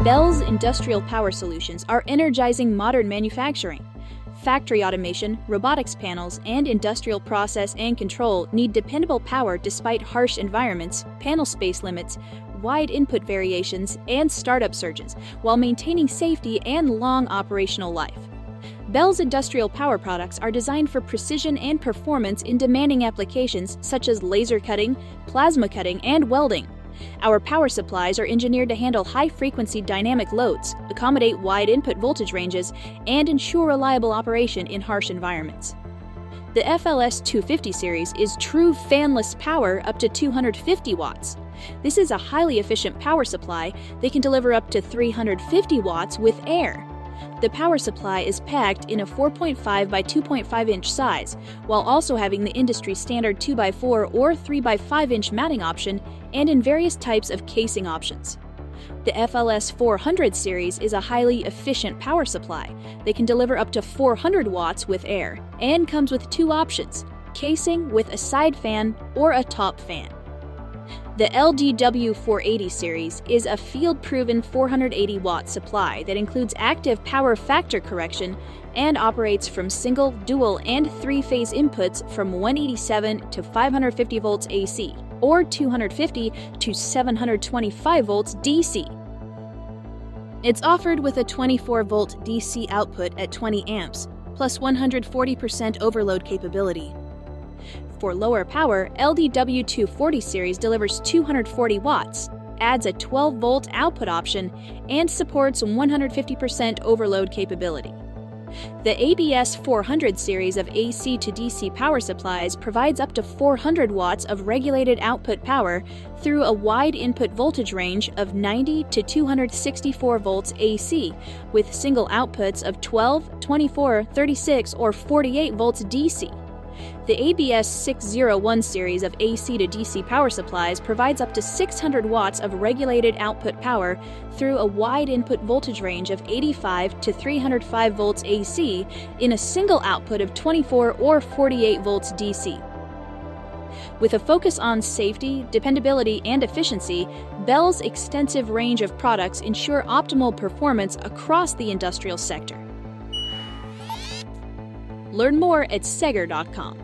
Bell's industrial power solutions are energizing modern manufacturing. Factory automation, robotics panels, and industrial process and control need dependable power despite harsh environments, panel space limits, wide input variations, and startup surges, while maintaining safety and long operational life. Bell's industrial power products are designed for precision and performance in demanding applications such as laser cutting, plasma cutting, and welding. Our power supplies are engineered to handle high-frequency dynamic loads, accommodate wide input voltage ranges, and ensure reliable operation in harsh environments. The FLS 250 series is true fanless power up to 250 watts. This is a highly efficient power supply that can deliver up to 350 watts with air. The power supply is packed in a 4.5 by 2.5 inch size, while also having the industry standard 2x4 or 3x5 inch mounting option and in various types of casing options. The FLS 400 series is a highly efficient power supply that can deliver up to 400 watts with air and comes with two options: casing with a side fan or a top fan. The LDW 480 series is a field-proven 480 watt supply that includes active power factor correction and operates from single, dual, and three-phase inputs from 187 to 550 volts AC or 250 to 725 volts DC. It's offered with a 24-volt DC output at 20 amps, plus 140% overload capability. For lower power, LDW 240 series delivers 240 watts, adds a 12-volt output option, and supports 150% overload capability. The ABS 400 series of AC to DC power supplies provides up to 400 watts of regulated output power through a wide input voltage range of 90 to 264 volts AC, with single outputs of 12, 24, 36, or 48 volts DC. The ABS 601 series of AC to DC power supplies provides up to 600 watts of regulated output power through a wide input voltage range of 85 to 305 volts AC in a single output of 24 or 48 volts DC. With a focus on safety, dependability, and efficiency, Bell's extensive range of products ensure optimal performance across the industrial sector. Learn more at Seger.com.